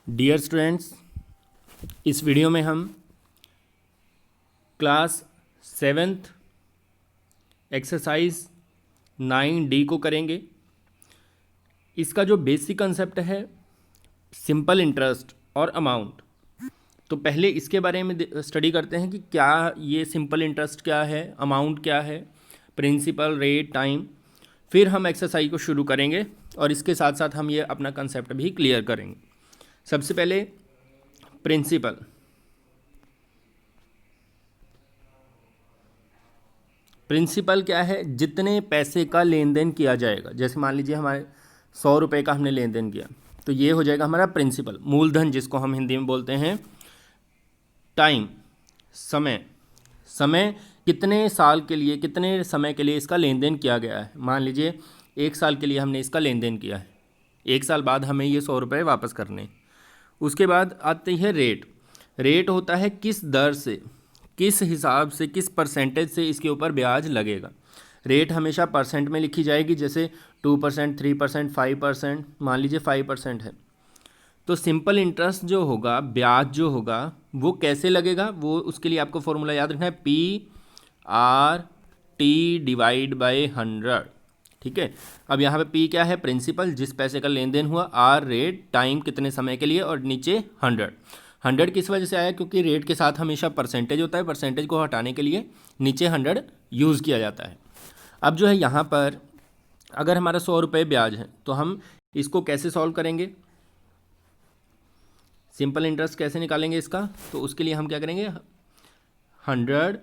Dear students, इस video में हम क्लास 7th एक्सरसाइज 9D को करेंगे। इसका जो बेसिक कंसेप्ट है सिंपल इंटरेस्ट और अमाउंट। तो पहले इसके बारे में स्टडी करते हैं कि क्या ये सिंपल इंटरेस्ट क्या है, अमाउंट क्या है, प्रिंसिपल, रेट, टाइम। फिर हम एक्सरसाइज को शुरू करेंगे और इसके साथ साथ हम ये अपना कंसेप्ट भी क्लियर करेंगे। सबसे पहले प्रिंसिपल। प्रिंसिपल क्या है? जितने पैसे का लेन देन किया जाएगा। जैसे मान लीजिए हमारे 100 रुपये का हमने लेन देन किया, तो ये हो जाएगा हमारा प्रिंसिपल, मूलधन जिसको हम हिंदी में बोलते हैं। टाइम, समय, समय कितने साल के लिए, कितने समय के लिए इसका लेन देन किया गया है। मान लीजिए 1 साल के लिए हमने इसका लेन देन किया है, 1 साल बाद हमें ये 100 रुपये वापस करने। उसके बाद आती है रेट। रेट होता है किस दर से, किस हिसाब से, किस परसेंटेज से इसके ऊपर ब्याज लगेगा। रेट हमेशा परसेंट में लिखी जाएगी, जैसे 2%, 3%, 5%। मान लीजिए 5% है, तो सिंपल इंटरेस्ट जो होगा, ब्याज जो होगा, वो कैसे लगेगा, वो उसके लिए आपको फॉर्मूला याद रखना है, PR/T/100। ठीक है। अब यहाँ पे P क्या है? प्रिंसिपल, जिस पैसे का लेन देन हुआ। R रेट, टाइम कितने समय के लिए, और नीचे 100। 100 किस वजह से आया? क्योंकि रेट के साथ हमेशा परसेंटेज होता है, परसेंटेज को हटाने के लिए नीचे 100 यूज़ किया जाता है। अब जो है यहाँ पर अगर हमारा 100 रुपये ब्याज है, तो हम इसको कैसे सॉल्व करेंगे, सिंपल इंटरेस्ट कैसे निकालेंगे इसका? तो उसके लिए हम क्या करेंगे, 100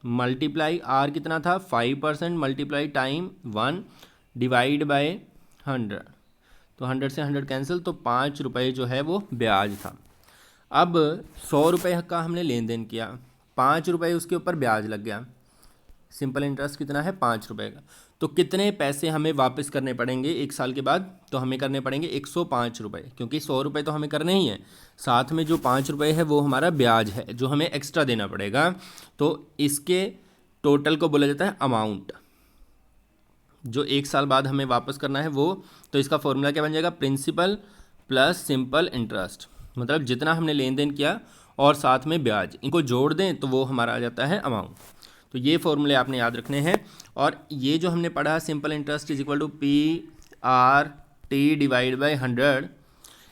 मल्टीप्लाई R कितना था 5% मल्टीप्लाई टाइम 1 डिवाइड बाय 100। तो 100 से 100 कैंसिल, तो 5 रुपये जो है वो ब्याज था। अब 100 रुपये का हमने लेन देन किया, 5 रुपये उसके ऊपर ब्याज लग गया। सिंपल इंटरेस्ट कितना है? 5 रुपये का। तो कितने पैसे हमें वापस करने पड़ेंगे 1 साल के बाद? तो हमें करने पड़ेंगे 105 रुपये, क्योंकि 100 रुपये तो हमें करने ही है, साथ में जो 5 रुपये है वो हमारा ब्याज है जो हमें एक्स्ट्रा देना पड़ेगा। तो इसके टोटल को बोला जाता है अमाउंट, जो 1 साल बाद हमें वापस करना है वो। तो इसका फॉर्मूला क्या बन जाएगा? प्रिंसिपल प्लस सिंपल इंटरेस्ट, मतलब जितना हमने लेन देन किया और साथ में ब्याज, इनको जोड़ दें तो वो हमारा आ जाता है अमाउंट। तो ये फॉर्मूले आपने याद रखने हैं। और ये जो हमने पढ़ा simple interest is equal to PR/T/100,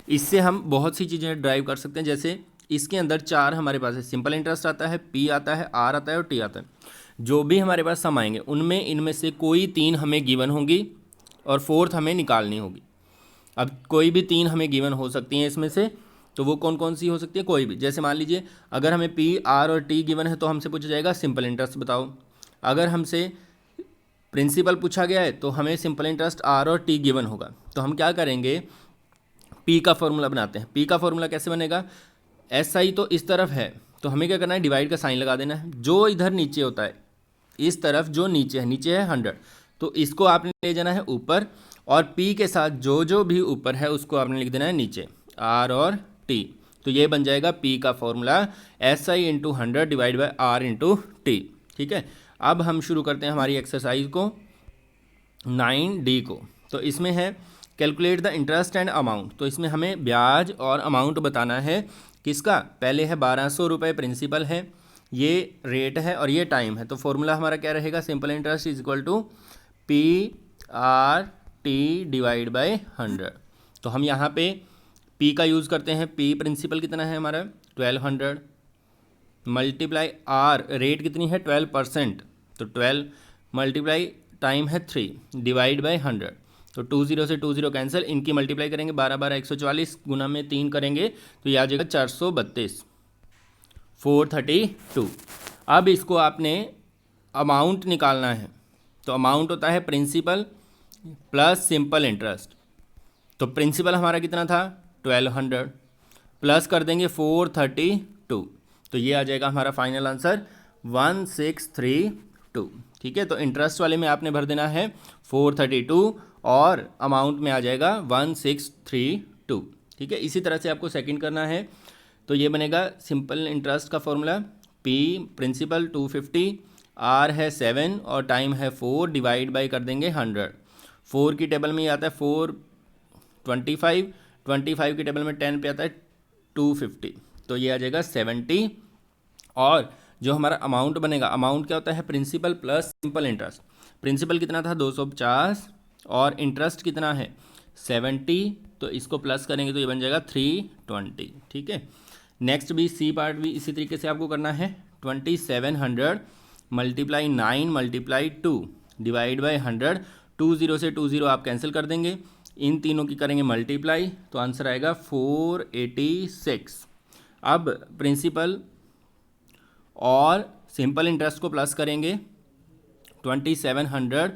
इससे हम बहुत सी चीज़ें ड्राइव कर सकते हैं। जैसे इसके अंदर 4 हमारे पास है, सिंपल इंटरेस्ट आता है, P आता है, R आता है और T आता है। जो भी हमारे पास सम आएंगे उनमें इनमें से कोई 3 हमें गिवन होंगी और 4th हमें निकालनी होगी। अब कोई भी 3 हमें गिवन हो सकती हैं इसमें से, तो वो कौन कौन सी हो सकती है? कोई भी। जैसे मान लीजिए अगर हमें P, R और T गिवन है तो हमसे पूछा जाएगा सिंपल इंटरेस्ट बताओ। अगर हमसे प्रिंसिपल पूछा गया है तो हमें सिंपल इंटरेस्ट R और T गिवन होगा। तो हम क्या करेंगे, P का फॉर्मूला बनाते हैं। P का फॉर्मूला कैसे बनेगा? SI तो इस तरफ है, तो हमें क्या करना है, डिवाइड का साइन लगा देना है। जो इधर नीचे होता है, इस तरफ जो नीचे है, नीचे है 100, तो इसको आपने ले जाना है ऊपर, और P के साथ जो जो भी ऊपर है उसको आपने लिख देना है नीचे, R और T। तो ये बन जाएगा P का formula SI into 100 divide by R into T। ठीक है। अब हम शुरू करते हैं हमारी एक्सरसाइज को, 9D को। तो इसमें है calculate the interest and amount. तो इसमें हमें ब्याज और अमाउंट बताना है। किसका? पहले है 1200 रुपये प्रिंसिपल है, ये रेट है और ये टाइम है। तो फॉर्मूला हमारा क्या रहेगा? Simple interest is equal to PR/T divide by 100। तो हम यहाँ पे P का यूज़ करते हैं। P प्रिंसिपल कितना है हमारा? 1200 मल्टीप्लाई R, रेट कितनी है? 12%, तो 12 मल्टीप्लाई टाइम है 3 डिवाइड बाई 100। तो 20 से 20 कैंसिल, इनकी मल्टीप्लाई करेंगे 12 12 144, गुना में 3 करेंगे तो ये आ जाएगा 432, 432। अब इसको आपने अमाउंट निकालना है। तो अमाउंट होता है प्रिंसिपल प्लस सिंपल इंटरेस्ट। तो प्रिंसिपल हमारा कितना था? 1200 प्लस कर देंगे 432, तो ये आ जाएगा हमारा फाइनल आंसर 1632। ठीक है। तो इंटरेस्ट वाले में आपने भर देना है 432 और अमाउंट में आ जाएगा 1632। ठीक है। इसी तरह से आपको सेकंड करना है। तो ये बनेगा सिंपल इंटरेस्ट का फॉर्मूला, P प्रिंसिपल 250, R है 7 और टाइम है 4 डिवाइड बाई कर देंगे 100। 4 की टेबल में आता है 425 25 की टेबल में 10 पे आता है 250, तो ये आ जाएगा 70। और जो हमारा अमाउंट बनेगा, अमाउंट क्या होता है, principal plus simple interest. Principal कितना था 250 और इंटरेस्ट कितना है 70, तो इसको प्लस करेंगे तो ये बन जाएगा 320। ठीक है, नेक्स्ट भी सी पार्ट भी इसी तरीके से आपको करना है। 2700 मल्टीप्लाई 9 मल्टीप्लाई 2 डिवाइड बाई 100। 20 से 20 आप कैंसिल कर देंगे, इन तीनों की करेंगे मल्टीप्लाई, तो आंसर आएगा 486। अब प्रिंसिपल और सिंपल इंटरेस्ट को प्लस करेंगे, 2700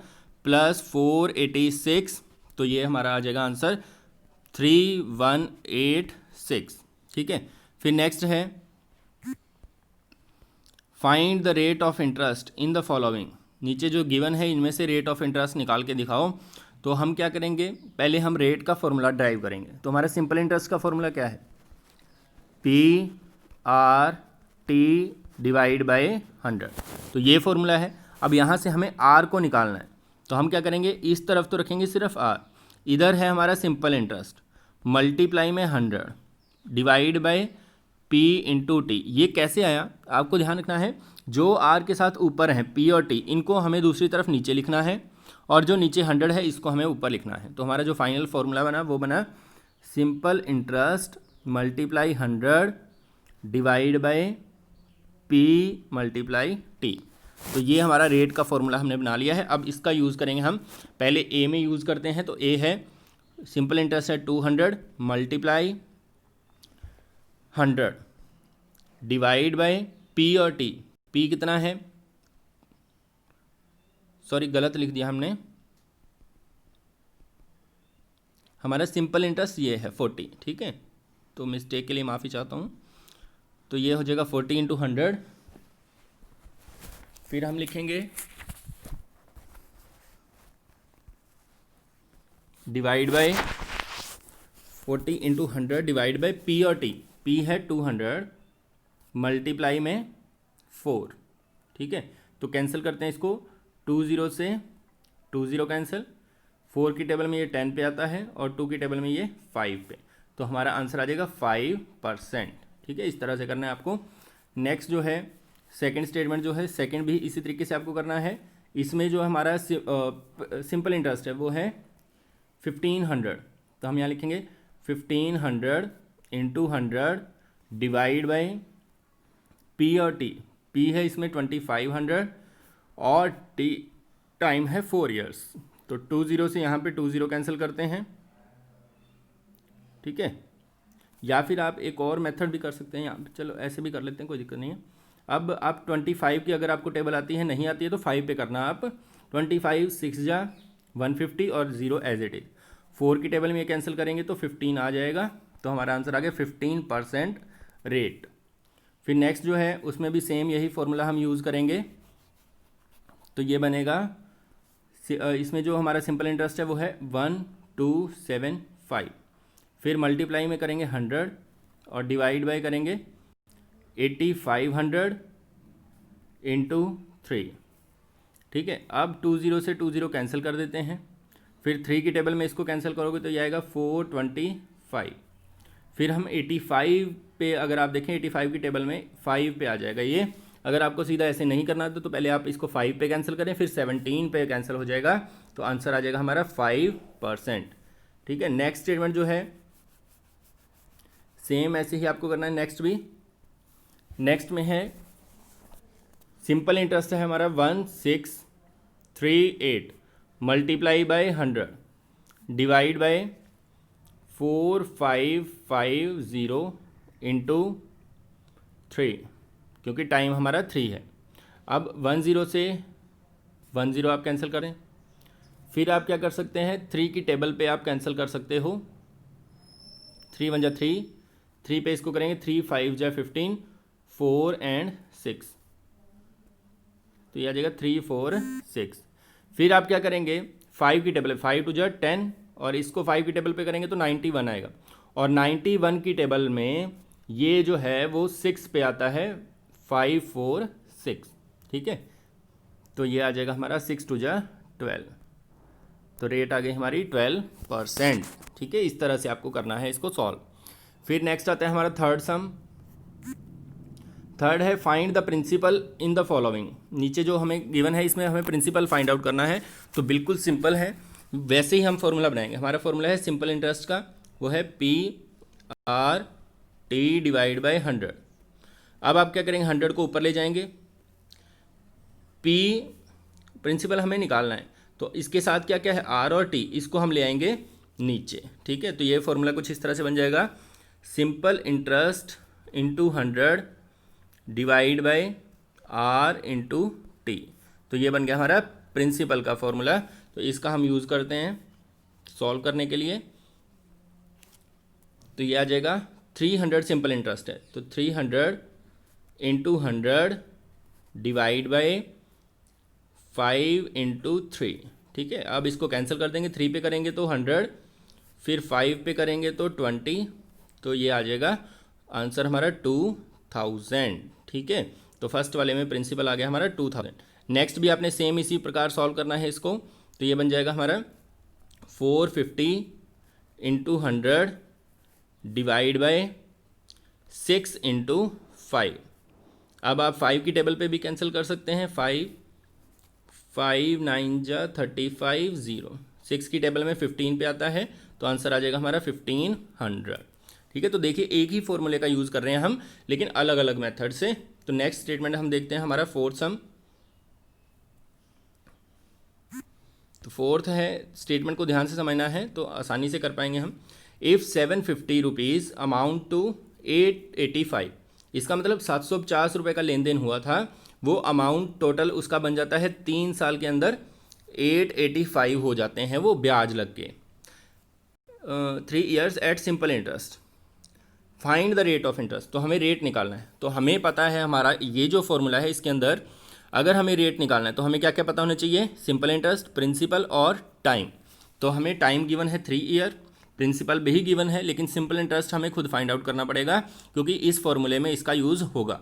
प्लस 486, तो ये हमारा आ जाएगा आंसर 3186। ठीक है, फिर नेक्स्ट है find the rate of interest in the following. नीचे जो गिवन है इनमें से रेट ऑफ इंटरेस्ट निकाल के दिखाओ। तो हम क्या करेंगे, पहले हम रेट का फॉर्मूला ड्राइव करेंगे। तो हमारा सिंपल इंटरेस्ट का फॉर्मूला क्या है, P R T divide by 100, तो ये फॉर्मूला है। अब यहाँ से हमें आर को निकालना है, तो हम क्या करेंगे, इस तरफ तो रखेंगे सिर्फ आर, इधर है हमारा सिंपल इंटरेस्ट, मल्टीप्लाई में 100 divide by P into T. ये कैसे आया आपको ध्यान रखना है, जो आर के साथ ऊपर हैं पी और टी, इनको हमें दूसरी तरफ नीचे लिखना है, और जो नीचे 100 है इसको हमें ऊपर लिखना है। तो हमारा जो फाइनल फॉर्मूला बना वो बना simple interest multiply 100 divide by P multiply T. तो ये हमारा रेट का फॉर्मूला हमने बना लिया है। अब इसका यूज़ करेंगे हम, पहले ए में यूज़ करते हैं। तो ए है सिंपल इंटरेस्ट है 200 मल्टीप्लाई 100 डिवाइड बाय पी और टी। पी कितना है, सॉरी गलत लिख दिया हमने, हमारा सिंपल इंटरेस्ट ये है 40। ठीक है, तो मिस्टेक के लिए माफ़ी चाहता हूँ। तो ये हो जाएगा 40 इंटू 100, फिर हम लिखेंगे divide by 40 into 100 divide by P और टी। पी है 200 मल्टीप्लाई में 4। ठीक है, तो कैंसिल करते हैं इसको, 20 से 20 कैंसिल, 4 की टेबल में ये 10 पे आता है और 2 की टेबल में ये 5 पे, तो हमारा आंसर आ जाएगा 5%। ठीक है, इस तरह से करना है आपको। नेक्स्ट जो है सेकंड स्टेटमेंट जो है, सेकंड भी इसी तरीके से आपको करना है। इसमें जो हमारा सिंपल इंटरेस्ट है वो है 1500, तो हम यहाँ लिखेंगे 1500 इंटू 100 डिवाइड बाई पी और टी। पी है इसमें 2500 और टी टाइम है 4 इयर्स, तो 20 से यहाँ पे 20 कैंसिल करते हैं। ठीक है, या फिर आप एक और मेथड भी कर सकते हैं यहाँ पे, चलो ऐसे भी कर लेते हैं, कोई दिक्कत नहीं है। अब आप 25 की अगर आपको टेबल आती है, नहीं आती है तो 5 पे करना आप। 25 6 जा 150 और 0 एज इट इज। 4 की टेबल में ये कैंसिल करेंगे तो 15 आ जाएगा, तो हमारा आंसर आ गया 15% रेट। फिर नेक्स्ट जो है उसमें भी सेम यही फॉर्मूला हम यूज़ करेंगे, तो ये बनेगा, इसमें जो हमारा सिंपल इंटरेस्ट है वो है 1275। फिर मल्टीप्लाई में करेंगे 100 और डिवाइड बाय करेंगे 8500 इंटू 3। ठीक है, अब 20 से 20 कैंसिल कर देते हैं, फिर 3 की टेबल में इसको कैंसिल करोगे तो ये आएगा 425। फिर हम 85 पे, अगर आप देखें 85 की टेबल में 5 पे आ जाएगा ये। अगर आपको सीधा ऐसे नहीं करना तो पहले आप इसको 5 पे कैंसिल करें, फिर 17 पे कैंसिल हो जाएगा, तो आंसर आ जाएगा हमारा 5%। ठीक है, नेक्स्ट स्टेटमेंट जो है सेम ऐसे ही आपको करना है। नेक्स्ट भी, नेक्स्ट में है सिंपल इंटरेस्ट है हमारा 1638 multiply by 100 divide by 4550 into 3, क्योंकि टाइम हमारा 3 है। अब 10 से 10 आप कैंसिल करें, फिर आप क्या कर सकते हैं, 3 की टेबल पे आप कैंसिल कर सकते हो। 3 1 जा 3, 3 पे इसको करेंगे 3 5 जा 15, 4 एंड 6, तो ये आ जाएगा 3 4 6। फिर आप क्या करेंगे, 5 की टेबल है, 5 2 जा 10 और इसको 5 की टेबल पे करेंगे तो 91 आएगा, और 91 की टेबल में ये जो है वो 6 पे आता है, 5 4 6। ठीक है, तो ये आ जाएगा हमारा 6 2 जा 12। तो रेट आ गई हमारी 12%। ठीक है, इस तरह से आपको करना है इसको सॉल्व। फिर नेक्स्ट आता है हमारा थर्ड सम। थर्ड है find the principal in the following. नीचे जो हमें गिवन है इसमें हमें प्रिंसिपल फाइंड आउट करना है। तो बिल्कुल सिंपल है, वैसे ही हम फॉर्मूला बनाएंगे। हमारा फॉर्मूला है सिंपल इंटरेस्ट का, वो है PRT डिवाइड बाई 100। अब आप क्या करेंगे, 100 को ऊपर ले जाएंगे, P प्रिंसिपल हमें निकालना है, तो इसके साथ क्या क्या है R और T, इसको हम ले आएंगे नीचे। ठीक है, तो ये फॉर्मूला कुछ इस तरह से बन जाएगा, simple interest into 100 divide by R into T। तो ये बन गया हमारा प्रिंसिपल का फॉर्मूला। तो इसका हम यूज़ करते हैं सॉल्व करने के लिए। तो ये आ जाएगा 300 सिंपल इंटरेस्ट है, तो 300 इंटू 100 डिवाइड बाई 5 इंटू 3। ठीक है, अब इसको कैंसिल कर देंगे, 3 पे करेंगे तो 100, फिर 5 पे करेंगे तो 20, तो ये आ जाएगा आंसर हमारा 2000। ठीक है, तो फर्स्ट वाले में प्रिंसिपल आ गया हमारा 2000। नेक्स्ट भी आपने सेम इसी प्रकार सॉल्व करना है इसको। तो ये बन जाएगा हमारा 450 इंटू 100 डिवाइड बाय 6 इंटू 5। अब आप 5 की टेबल पे भी कैंसिल कर सकते हैं, 5 9 जा 35 0। 6 की टेबल में 15 पे आता है, तो आंसर आ जाएगा हमारा 1500। ठीक है, तो देखिए एक ही फॉर्मूले का यूज़ कर रहे हैं हम, लेकिन अलग अलग मेथड से। तो नेक्स्ट स्टेटमेंट हम देखते हैं हमारा फोर्थ सम। तो फोर्थ है, स्टेटमेंट को ध्यान से समझना है तो आसानी से कर पाएंगे हम। इफ़ 750 रुपीज़ अमाउंट टू 885, इसका मतलब 750 रुपये का लेन देन हुआ था, वो अमाउंट टोटल उसका बन जाता है 3 साल के अंदर 885 हो जाते हैं वो ब्याज लग के। 3 years at simple interest. Find the rate of interest, तो हमें रेट निकालना है। तो हमें पता है हमारा ये जो फॉर्मूला है इसके अंदर अगर हमें रेट निकालना है तो हमें क्या क्या पता होना चाहिए, सिंपल इंटरेस्ट, प्रिंसिपल और टाइम। तो हमें टाइम गिवन है 3 ईयर, प्रिंसिपल भी गिवन है, लेकिन सिंपल इंटरेस्ट हमें खुद फाइंड आउट करना पड़ेगा क्योंकि इस फॉर्मूले में इसका यूज़ होगा।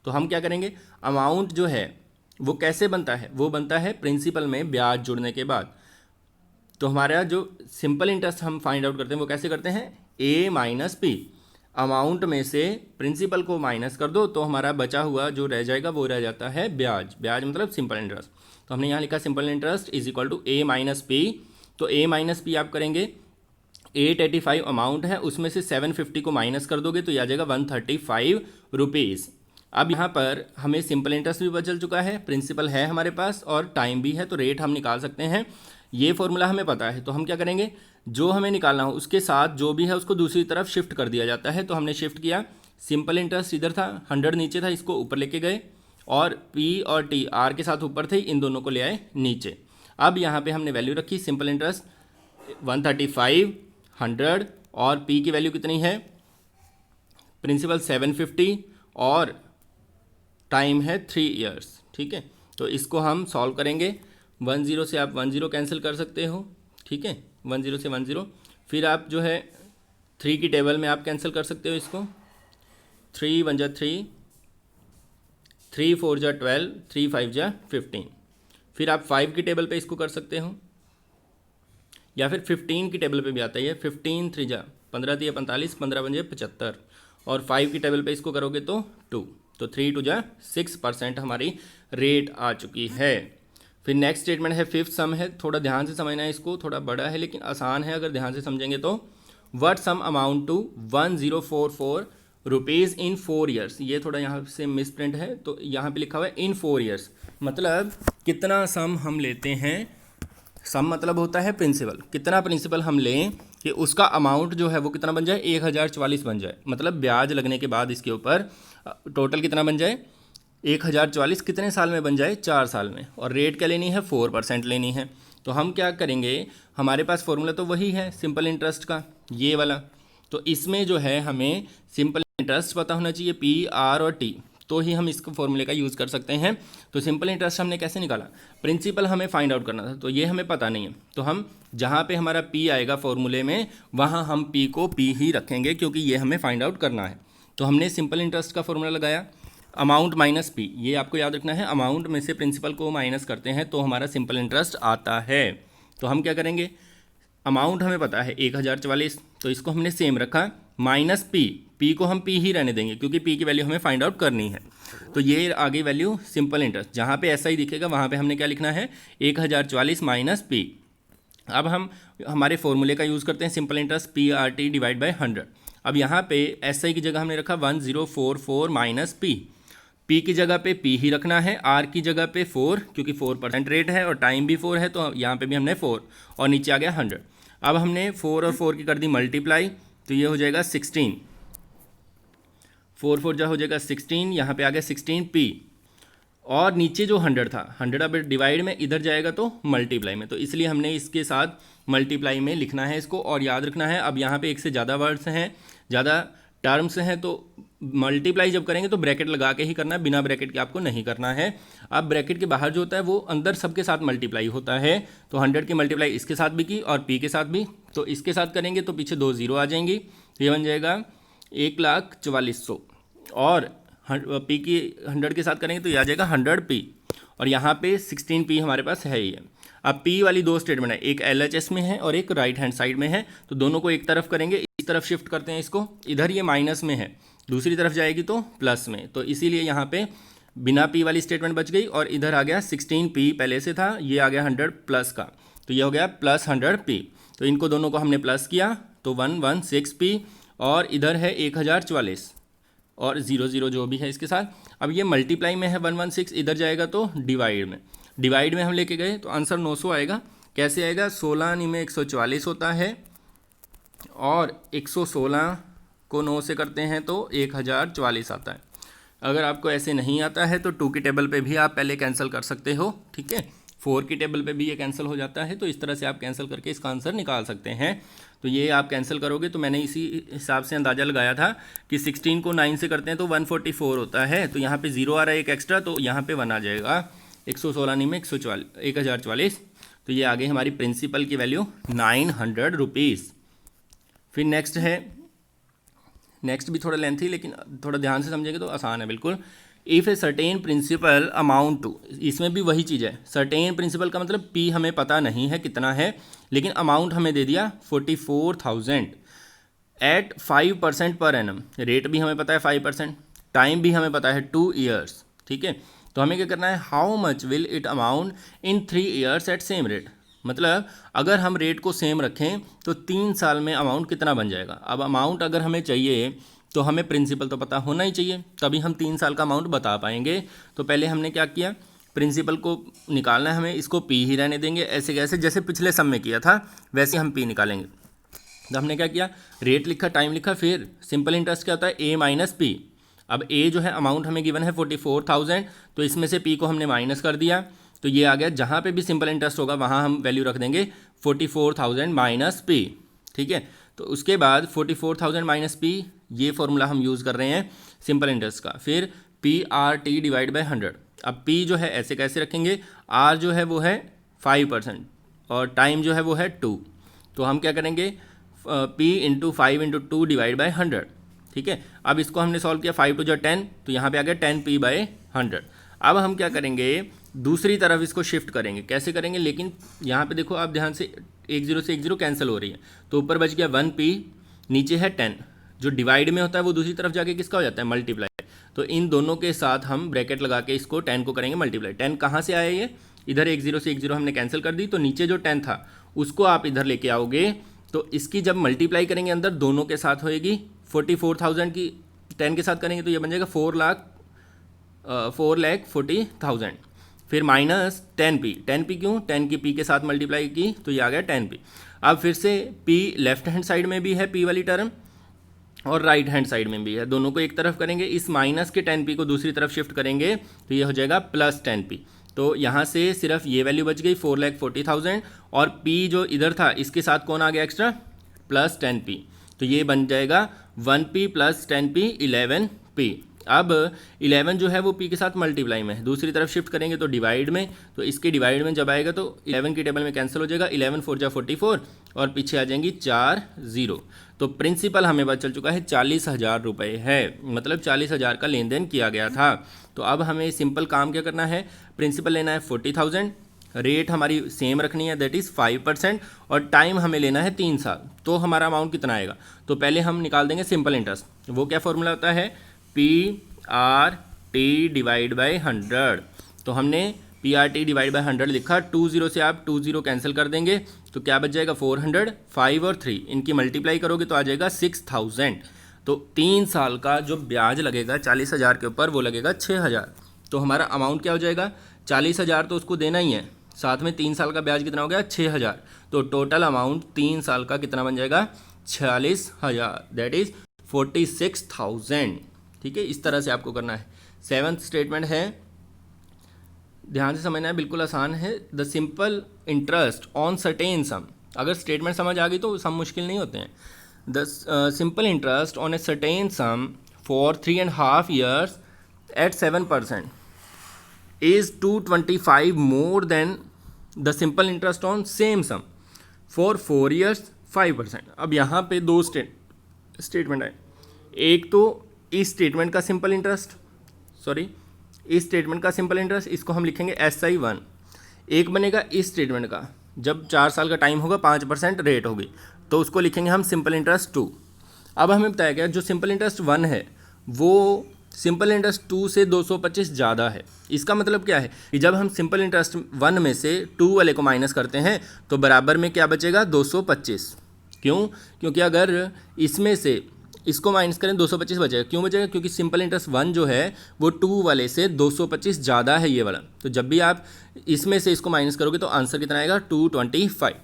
तो हम क्या करेंगे, अमाउंट जो है वो कैसे बनता है, वो बनता है प्रिंसिपल में ब्याज जुड़ने के बाद। तो हमारा जो सिंपल इंटरेस्ट हम फाइंड आउट करते हैं वो कैसे करते हैं, A माइनस P। अमाउंट में से प्रिंसिपल को माइनस कर दो तो हमारा बचा हुआ जो रह जाएगा वो रह जाता है ब्याज। ब्याज मतलब सिंपल इंटरेस्ट। तो हमने यहाँ लिखा simple interest is equal to A minus P। तो A माइनस P आप करेंगे, 885 अमाउंट है, उसमें से 750 को माइनस कर दोगे तो यह आ जाएगा 135 रुपीज़। अब यहाँ पर हमें सिंपल इंटरेस्ट भी बचल चुका है, प्रिंसिपल है हमारे पास और टाइम भी है, तो रेट हम निकाल सकते हैं। ये फॉर्मूला हमें पता है, तो हम क्या करेंगे, जो हमें निकालना हो उसके साथ जो भी है उसको दूसरी तरफ शिफ्ट कर दिया जाता है। तो हमने शिफ्ट किया, सिंपल इंटरेस्ट इधर था, 100 नीचे था, इसको ऊपर लेके गए, और P और T R के साथ ऊपर थे, इन दोनों को ले आए नीचे। अब यहाँ पे हमने वैल्यू रखी, सिंपल इंटरेस्ट 135, 100 और P की वैल्यू कितनी है, प्रिंसिपल 750 और टाइम है 3 ईयर्स। ठीक है, तो इसको हम सॉल्व करेंगे। 10 से आप 10 कैंसिल कर सकते हो। ठीक है, 10 से 10, फिर आप जो है 3 की टेबल में आप कैंसिल कर सकते हो इसको। 3 1 जा 3, 3 4 जा 12, 3 5 जा 15। फिर आप 5 की टेबल पे इसको कर सकते हो, या फिर 15 की टेबल पे भी आता है ये, 15 3 जा 15 3 45, 15 5 75, और 5 की टेबल पे इसको करोगे तो 2, तो 3 2 जा 6% हमारी रेट आ चुकी है। फिर नेक्स्ट स्टेटमेंट है, फिफ्थ सम है, थोड़ा ध्यान से समझना है इसको, थोड़ा बड़ा है लेकिन आसान है अगर ध्यान से समझेंगे तो। What sum amount to 1044 rupees in 4 years. ये थोड़ा यहाँ से मिस प्रिंट है, तो यहाँ पे लिखा हुआ है इन 4 ईयर्स, मतलब कितना सम हम लेते हैं। सम मतलब होता है प्रिंसिपल, कितना प्रिंसिपल हम लें कि उसका अमाउंट जो है वो कितना बन जाए, 1044 बन जाए, मतलब ब्याज लगने के बाद इसके ऊपर टोटल कितना बन जाए, 1044 कितने साल में बन जाए, 4 साल में। और रेट क्या लेनी है, 4% लेनी है। तो हम क्या करेंगे, हमारे पास फॉर्मूला तो वही है सिंपल इंटरेस्ट का, ये वाला। तो इसमें जो है हमें सिंपल इंटरेस्ट पता होना चाहिए, P R और T, तो ही हम इसको फॉर्मूले का यूज़ कर सकते हैं। तो सिंपल इंटरेस्ट हमने कैसे निकाला, प्रिंसिपल हमें फाइंड आउट करना था, तो ये हमें पता नहीं है, तो हम जहाँ पे हमारा P आएगा फॉर्मूले में वहाँ हम P को P ही रखेंगे क्योंकि ये हमें फाइंड आउट करना है। तो हमने सिंपल इंटरेस्ट का फॉर्मूला लगाया, अमाउंट माइनस P, ये आपको याद रखना है, अमाउंट में से प्रिंसिपल को माइनस करते हैं तो हमारा सिंपल इंटरेस्ट आता है। तो हम क्या करेंगे, अमाउंट हमें पता है 1044, तो इसको हमने सेम रखा, माइनस पी को हम पी ही रहने देंगे क्योंकि पी की वैल्यू हमें फाइंड आउट करनी है। तो ये आ गई वैल्यू सिंपल इंटरेस्ट, जहाँ पे ऐसा ही दिखेगा वहाँ पे हमने क्या लिखना है, 1044 माइनस पी। अब हम हमारे फॉर्मूले का यूज़ करते हैं, simple interest P R T divide by 100। अब यहाँ पे एस आई की जगह हमने रखा 1044 माइनस पी की जगह पे पी ही रखना है, आर की जगह पे 4 क्योंकि 4% रेट है और टाइम भी 4 है, तो यहाँ पे भी हमने 4 और नीचे आ गया 100। अब हमने 4 और 4 की कर दी मल्टीप्लाई, तो ये हो जाएगा 16, 4 4 जा हो जाएगा 16, यहाँ पे आ गया 16 पी, और नीचे जो 100 था, 100 अब डिवाइड में इधर जाएगा तो मल्टीप्लाई में, तो इसलिए हमने इसके साथ मल्टीप्लाई में लिखना है इसको। और याद रखना है, अब यहाँ पे एक से ज़्यादा वर्ड्स हैं, ज़्यादा टर्म्स हैं, तो मल्टीप्लाई जब करेंगे तो ब्रैकेट लगा के ही करना है, बिना ब्रैकेट के आपको नहीं करना है। अब ब्रैकेट के बाहर जो होता है वो अंदर सबके साथ मल्टीप्लाई होता है, तो 100 की मल्टीप्लाई इसके साथ भी की और पी के साथ भी, तो इसके साथ करेंगे तो पीछे 2 जीरो आ जाएंगी, तो ये बन जाएगा 1,44,100, और पी की 100 के साथ करेंगे तो ये आ जाएगा 100 पी, और यहाँ पे 16 पी हमारे पास है ही है। अब पी वाली दो स्टेटमेंट है, एक LHS में है और एक राइट हैंड साइड में है, तो दोनों को एक तरफ करेंगे, इस तरफ शिफ्ट करते हैं इसको, इधर ये माइनस में है, दूसरी तरफ जाएगी तो प्लस में, तो इसीलिए यहाँ पे बिना पी वाली स्टेटमेंट बच गई, और इधर आ गया 16 पी पहले से था, ये आ गया 100 प्लस का, तो ये हो गया प्लस 100 पी। तो इनको दोनों को हमने प्लस किया तो 116 पी, और इधर है 1044 और 00 जो भी है इसके साथ। अब ये मल्टीप्लाई में है 116, इधर जाएगा तो डिवाइड में हम लेके गए तो आंसर 900 आएगा। कैसे आएगा, 16 में 144 होता है, और 116 को 9 से करते हैं तो 1044 आता है। अगर आपको ऐसे नहीं आता है तो 2 की टेबल पे भी आप पहले कैंसिल कर सकते हो, ठीक है, 4 की टेबल पे भी ये कैंसिल हो जाता है, तो इस तरह से आप कैंसिल करके इसका आंसर निकाल सकते हैं। तो ये आप कैंसिल करोगे, तो मैंने इसी हिसाब से अंदाज़ा लगाया था कि 16 को 9 से करते हैं तो 144 होता है, तो यहाँ पे 0 आ रहा है एक एक्स्ट्रा, तो यहाँ पे 1 आ जाएगा, 116 में 1044, तो ये आ गई हमारी प्रिंसिपल की वैल्यू 900 रुपीज़। फिर नेक्स्ट भी थोड़ा लेंथी, लेकिन थोड़ा ध्यान से समझेंगे तो आसान है बिल्कुल। If a certain principal amount to, इसमें भी वही चीज़ है, सर्टेन प्रिंसिपल का मतलब पी हमें पता नहीं है कितना है, लेकिन अमाउंट हमें दे दिया 44,000 एट 5% पर एनम, रेट भी हमें पता है 5%, टाइम भी हमें पता है 2 ईयर्स, ठीक है। तो हमें क्या करना है, how much will it amount in 3 years at same rate, मतलब अगर हम रेट को सेम रखें तो 3 साल में अमाउंट कितना बन जाएगा। अब अमाउंट अगर हमें चाहिए तो हमें प्रिंसिपल तो पता होना ही चाहिए, तभी हम 3 साल का अमाउंट बता पाएंगे। तो पहले हमने क्या किया, प्रिंसिपल को निकालना है हमें, इसको पी ही रहने देंगे, ऐसे कैसे जैसे पिछले सम में किया था वैसे हम पी निकालेंगे। तो हमने क्या किया, रेट लिखा, टाइम लिखा, फिर सिंपल इंटरेस्ट क्या होता है, ए माइनस पी। अब ए जो है अमाउंट हमें गिवन है 44,000, तो इसमें से पी को हमने माइनस कर दिया, तो ये आ गया, जहाँ पे भी सिंपल इंटरेस्ट होगा वहाँ हम वैल्यू रख देंगे 44,000 माइनस पी, ठीक है। तो उसके बाद 44,000 माइनस पी, ये फॉर्मूला हम यूज़ कर रहे हैं सिंपल इंटरेस्ट का। फिर P R T divide by 100। अब पी जो है ऐसे कैसे रखेंगे, आर जो है वो है 5% और टाइम जो है वो है 2, तो हम क्या करेंगे, P into 5 into 2 divide by 100, ठीक है। अब इसको हमने सॉल्व किया, 5 2 10, तो यहाँ पे आ गया 10 पी बाई 100। अब हम क्या करेंगे, दूसरी तरफ इसको शिफ्ट करेंगे, कैसे करेंगे, लेकिन यहाँ पे देखो आप ध्यान से, 1 0 से 1 0 कैंसिल हो रही है, तो ऊपर बच गया 1 पी, नीचे है 10, जो डिवाइड में होता है वो दूसरी तरफ जाके किसका हो जाता है, मल्टीप्लाई। तो इन दोनों के साथ हम ब्रैकेट लगा के इसको 10 को करेंगे मल्टीप्लाई। 10 कहाँ से आया, ये इधर 1 0 से 1 0 हमने कैंसिल कर दी, तो नीचे जो 10 था उसको आप इधर लेके आओगे, तो इसकी जब मल्टीप्लाई करेंगे अंदर दोनों के साथ होएगी, 44,000 की 10 के साथ करेंगे तो ये बन जाएगा 4,40,000, फिर माइनस 10 पी क्यों, 10 की पी के साथ मल्टीप्लाई की तो ये आ गया 10 पी। अब फिर से पी लेफ्ट हैंड साइड में भी है पी वाली टर्म, और राइट हैंड साइड में भी है, दोनों को एक तरफ करेंगे, इस माइनस के 10 पी को दूसरी तरफ शिफ्ट करेंगे तो ये हो जाएगा प्लस 10 पी। तो यहाँ से सिर्फ ये वैल्यू बच गई 4,40,000, और पी जो इधर था इसके साथ कौन आ गया एक्स्ट्रा, प्लस 10 पी, तो ये बन जाएगा 1 पी प्लस 10 पी 11 पी। अब 11 जो है वो पी के साथ मल्टीप्लाई में है, दूसरी तरफ शिफ्ट करेंगे तो डिवाइड में, तो इसके डिवाइड में जब आएगा तो 11 की टेबल में कैंसिल हो जाएगा, 11 4 जा 44, और पीछे आ जाएंगी 4 0। तो प्रिंसिपल हमें पता चल चुका है 40,000 रुपये है, मतलब 40,000 का लेन देन किया गया था। तो अब हमें सिंपल काम क्या करना है, प्रिंसिपल लेना है 40,000, रेट हमारी सेम रखनी है, दैट इज़ 5%, और टाइम हमें लेना है 3 साल। तो हमारा अमाउंट कितना आएगा? तो पहले हम निकाल देंगे सिंपल इंटरेस्ट। वो क्या फॉर्मूला होता है? PRT divide by 100। तो हमने PRT डिवाइड बाई 100 लिखा। 20 से आप 20 कैंसिल कर देंगे तो क्या बच जाएगा? 400। 5 और 3 इनकी मल्टीप्लाई करोगे तो आ जाएगा 6000। तो 3 साल का जो ब्याज लगेगा 40,000 के ऊपर वो लगेगा 6,000। तो हमारा अमाउंट क्या हो जाएगा? 40,000 तो उसको देना ही है, साथ में 3 साल का ब्याज कितना हो गया? 6,000। तो टोटल अमाउंट 3 साल का कितना बन जाएगा? 46,000, दैट इज 46,000। ठीक है, इस तरह से आपको करना है। 7th स्टेटमेंट है, ध्यान से समझना है, बिल्कुल आसान है। The simple interest on certain सम। अगर स्टेटमेंट समझ आ गई तो सम मुश्किल नहीं होते हैं। The simple interest on a certain some for 3.5 years at 7% is 225 more than the simple interest on same sum for 4 years 5%। अब यहाँ पे दो स्टेटमेंट है। एक तो इस स्टेटमेंट का सिंपल इंटरेस्ट, इस स्टेटमेंट का सिंपल इंटरेस्ट, इसको हम लिखेंगे SI1। एक बनेगा इस स्टेटमेंट का, जब 4 साल का टाइम होगा 5% रेट होगी, तो उसको लिखेंगे हम सिंपल इंटरेस्ट 2। अब हमें बताया गया जो सिंपल इंटरेस्ट 1 है वो सिंपल इंटरेस्ट 2 से 225 ज़्यादा है। इसका मतलब क्या है कि जब हम सिंपल इंटरेस्ट 1 में से 2 वाले को माइनस करते हैं तो बराबर में क्या बचेगा? 225। क्यों? क्योंकि अगर इसमें से इसको माइनस करें 225 बचेगा। क्यों बचेगा? क्योंकि सिंपल इंटरेस्ट 1 जो है वो 2 वाले से 225 ज़्यादा है ये वाला। तो जब भी आप इसमें से इसको माइनस करोगे तो आंसर कितना आएगा? 225।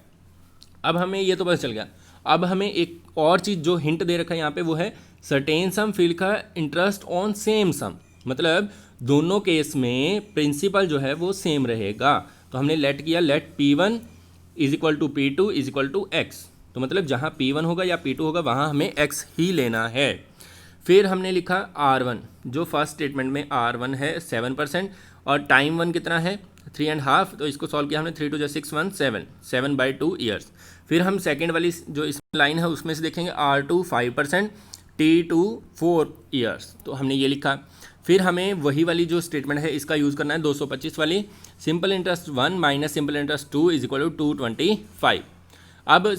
अब हमें ये तो पता चल गया। अब हमें एक और चीज़ जो हिंट दे रखा है यहाँ पे वो है सर्टेन सम फील्ड का इंटरेस्ट ऑन सेम सम, मतलब दोनों केस में प्रिंसिपल जो है वो सेम रहेगा। तो हमने लेट किया, let P1 is equal to P2 is equal to X। तो मतलब जहाँ P1 होगा या P2 होगा वहाँ हमें X ही लेना है। फिर हमने लिखा R1, जो फर्स्ट स्टेटमेंट में R1 है 7% और टाइम 1 कितना है? 3.5। तो इसको सॉल्व किया हमने, 3 2 6 1 7 7/2 ईयर्स। फिर हम सेकेंड वाली जो इस लाइन है उसमें से देखेंगे R2 5%, T2 4 ईयर्स। तो हमने ये लिखा। फिर हमें वही वाली जो स्टेटमेंट है इसका यूज़ करना है 225 वाली, simple interest 1 minus simple interest 2 is equal to 225। अब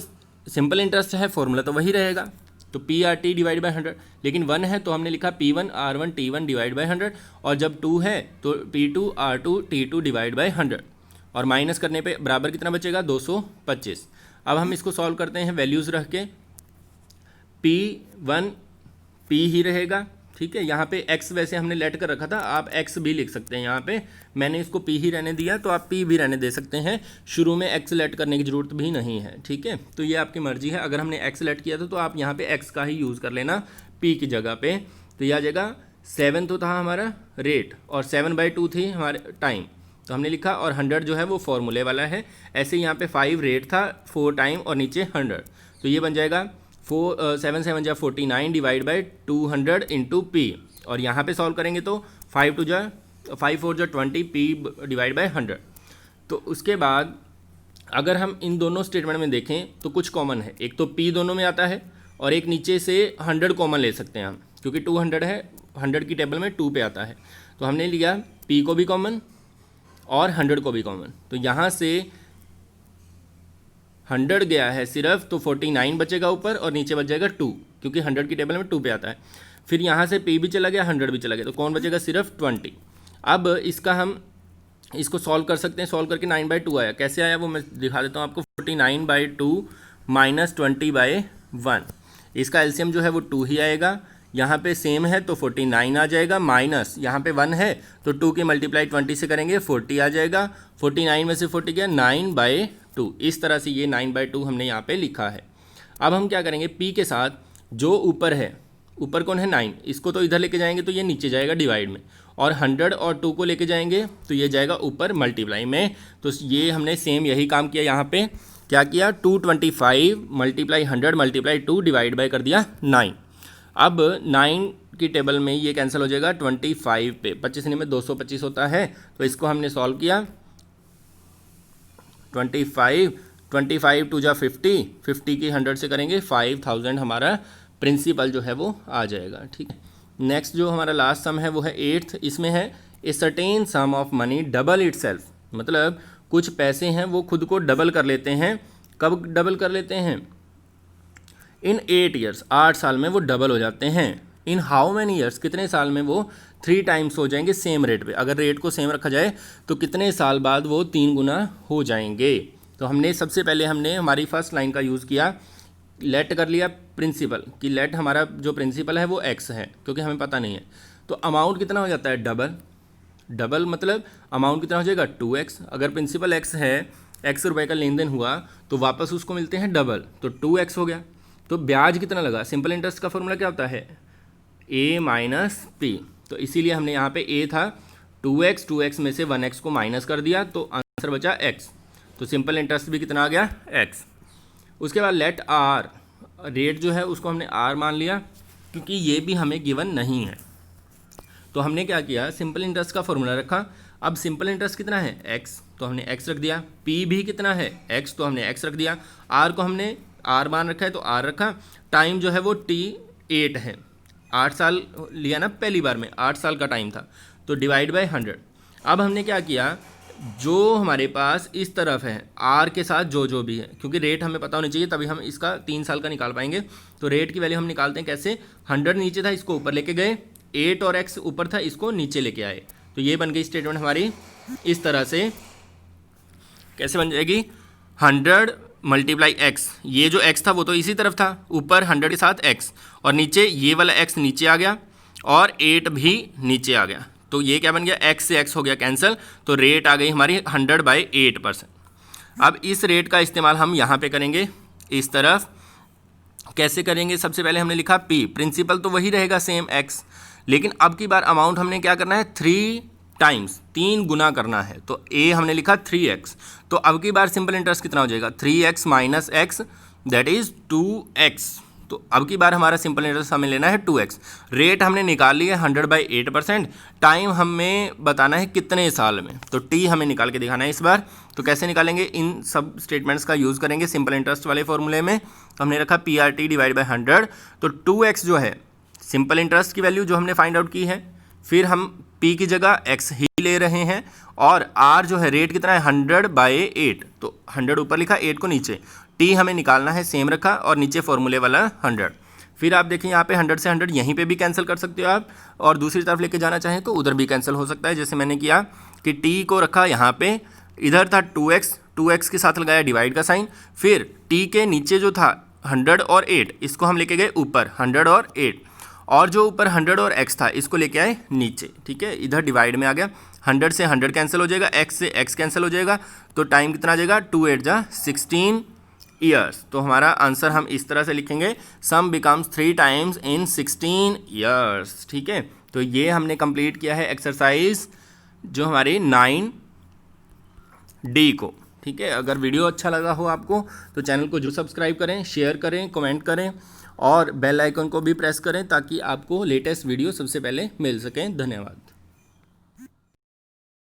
सिंपल इंटरेस्ट है फॉर्मूला तो वही रहेगा, तो PRT डिवाइड बाई 100, लेकिन 1 है तो हमने लिखा P1 R1 T1 divide by 100, और जब 2 है तो P2 R2 T2 divide by 100, और माइनस करने पे बराबर कितना बचेगा? 225। अब हम इसको सॉल्व करते हैं वैल्यूज़ रख के। P1 P ही रहेगा, ठीक है। यहाँ पे x वैसे हमने लेट कर रखा था, आप x भी लिख सकते हैं। यहाँ पे मैंने इसको p ही रहने दिया, तो आप p भी रहने दे सकते हैं। शुरू में x लेट करने की ज़रूरत भी नहीं है, ठीक है। तो ये आपकी मर्जी है। अगर हमने x लेट किया था तो आप यहाँ पे x का ही यूज़ कर लेना p की जगह पे। तो यह आ जाएगा 7 तो था हमारा रेट और 7/2 थी हमारे टाइम, तो हमने लिखा, और 100 जो है वो फॉर्मूले वाला है। ऐसे यहाँ पे 5 रेट था, 4 टाइम और नीचे 100, तो ये बन जाएगा 7 7 जा 49 डिवाइड बाई 200 इंटू पी, और यहाँ पे सॉल्व करेंगे तो 5 4 जा 20 पी डिवाइड बाई 100। तो उसके बाद अगर हम इन दोनों स्टेटमेंट में देखें तो कुछ कॉमन है। एक तो पी दोनों में आता है और एक नीचे से 100 कॉमन ले सकते हैं हम, क्योंकि 200 है, 100 की टेबल में 2 पे आता है। तो हमने लिया पी को भी कॉमन और 100 को भी कॉमन। तो यहाँ से 100 गया है सिर्फ, तो 49 बचेगा ऊपर और नीचे बच जाएगा 2, क्योंकि 100 की टेबल में 2 पे आता है। फिर यहाँ से p भी चला गया, 100 भी चला गया, तो कौन बचेगा? सिर्फ 20। अब इसका हम इसको सॉल्व कर सकते हैं। सॉल्व करके 9/2 आया। कैसे आया वो मैं दिखा देता हूँ आपको। 49/2 माइनस 20/1, इसका एलसीएम जो है वो 2 ही आएगा। यहाँ पे सेम है तो 49 आ जाएगा, माइनस यहाँ पे 1 है तो 2 की मल्टीप्लाई 20 से करेंगे 40 आ जाएगा। 49 में से 40 गया 9/2। इस तरह से ये 9/2 हमने यहाँ पे लिखा है। अब हम क्या करेंगे, p के साथ जो ऊपर है, ऊपर कौन है 9, इसको तो इधर लेके जाएंगे तो ये नीचे जाएगा डिवाइड में, और 100 और 2 को लेके जाएंगे तो ये जाएगा ऊपर मल्टीप्लाई में। तो ये हमने सेम यही काम किया। यहाँ पे क्या किया, 225 मल्टीप्लाई 100 मल्टीप्लाई 2 डिवाइड बाई कर दिया 9। अब 9 की टेबल में ये कैंसिल हो जाएगा 25 पे, 25 में 225 होता है, तो इसको हमने सॉल्व किया। 25 2 जा 50 की 100 से करेंगे 5000, हमारा प्रिंसिपल जो है वो आ जाएगा, ठीक है। नेक्स्ट जो हमारा लास्ट सम है वो है 8th। इसमें है a certain some of money double itself, मतलब कुछ पैसे हैं वो खुद को डबल कर लेते हैं। कब डबल कर लेते हैं? इन 8 ईयर्स, 8 साल में वो डबल हो जाते हैं। इन हाउ मैनी ईयर्स, कितने साल में वो 3 टाइम्स हो जाएंगे सेम रेट पे। अगर रेट को सेम रखा जाए तो कितने साल बाद वो 3 गुना हो जाएंगे। तो हमने सबसे पहले हमारी फर्स्ट लाइन का यूज़ किया, लेट कर लिया प्रिंसिपल कि लेट हमारा जो प्रिंसिपल है वो एक्स है, क्योंकि हमें पता नहीं है। तो अमाउंट कितना हो जाता है? डबल। डबल मतलब अमाउंट कितना हो जाएगा? 2x। अगर प्रिंसिपल x है, x रुपये का लेन देन हुआ तो वापस उसको मिलते हैं डबल, तो 2x हो गया। तो ब्याज कितना लगा? सिंपल इंटरेस्ट का फॉर्मूला क्या होता है? a minus P. तो इसीलिए हमने यहाँ पे a था 2x, 2x में से 1x को माइनस कर दिया तो आंसर बचा x। तो सिंपल इंटरेस्ट भी कितना आ गया? x। उसके बाद लेट r, रेट जो है उसको हमने r मान लिया क्योंकि ये भी हमें गिवन नहीं है। तो हमने क्या किया? सिंपल इंटरेस्ट का फॉर्मूला रखा। अब सिंपल इंटरेस्ट कितना है? x, तो हमने x रख दिया। p भी कितना है? x, तो हमने x रख दिया। r को हमने r मान रखा है तो r रखा। टाइम जो है वो t 8 है। 8 साल लिया ना पहली बार में, 8 साल का टाइम था, तो डिवाइड बाय 100। अब हमने क्या किया, जो हमारे पास इस तरफ है r के साथ जो भी है, क्योंकि रेट हमें पता होनी चाहिए तभी हम इसका 3 साल का निकाल पाएंगे। तो रेट की वैल्यू हम निकालते हैं कैसे? 100 नीचे था, इसको ऊपर लेके गए, 8 और x ऊपर था, इसको नीचे लेके आए। तो ये बन गई स्टेटमेंट हमारी। इस तरह से कैसे बन जाएगी? 100 मल्टीप्लाई x, ये जो x था वो तो इसी तरफ था, ऊपर 100 के साथ x, और नीचे ये वाला x नीचे आ गया और 8 भी नीचे आ गया। तो ये क्या बन गया? x से x हो गया कैंसिल, तो रेट आ गई हमारी 100/8%। अब इस रेट का इस्तेमाल हम यहाँ पे करेंगे इस तरफ। कैसे करेंगे? सबसे पहले हमने लिखा p, प्रिंसिपल तो वही रहेगा सेम x, लेकिन अब की बार अमाउंट हमने क्या करना है? 3 टाइम्स, 3 गुना करना है। तो a हमने लिखा 3x, तो अब की बार सिंपल इंटरेस्ट कितना हो जाएगा? 3x minus x, that is 2x। तो अब की बार हमारा सिंपल इंटरेस्ट हमें लेना है 2x। रेट हमने निकाल लिया 100/8%। टाइम हमें बताना है कितने साल में, तो t हमें निकाल के दिखाना है इस बार। तो कैसे निकालेंगे? इन सब स्टेटमेंट्स का यूज़ करेंगे सिंपल इंटरेस्ट वाले फॉर्मूले में। तो हमने रखा PRT डिवाइड बाई 100, तो 2x जो है सिंपल इंटरेस्ट की वैल्यू जो हमने फाइंड आउट की है, फिर हम p की जगह x ही ले रहे हैं, और r जो है रेट कितना है? 100/8, तो 100 ऊपर लिखा, 8 को नीचे, t हमें निकालना है सेम रखा, और नीचे फॉर्मूले वाला 100। फिर आप देखें यहाँ पे 100 से 100 यहीं पे भी कैंसिल कर सकते हो आप, और दूसरी तरफ लेके जाना चाहें तो उधर भी कैंसिल हो सकता है, जैसे मैंने किया कि t को रखा यहाँ पे, इधर था 2x के साथ लगाया डिवाइड का साइन, फिर t के नीचे जो था 100 और 8, इसको हम लेके गए ऊपर 100 और 8, और जो ऊपर 100 और x था इसको लेके आए नीचे। ठीक है, इधर डिवाइड में आ गया, 100 से 100 कैंसिल हो जाएगा, x से x कैंसिल हो जाएगा, तो टाइम कितना आ जाएगा? 2 8 16 ईयर्स। तो हमारा आंसर हम इस तरह से लिखेंगे, सम बिकम्स 3 टाइम्स इन 16 ईयर्स। ठीक है, तो ये हमने कंप्लीट किया है एक्सरसाइज जो हमारी 9D को। ठीक है, अगर वीडियो अच्छा लगा हो आपको तो चैनल को जो सब्सक्राइब करें, शेयर करें, कमेंट करें, और बेल आइकन को भी प्रेस करें ताकि आपको लेटेस्ट वीडियो सबसे पहले मिल सकें। धन्यवाद।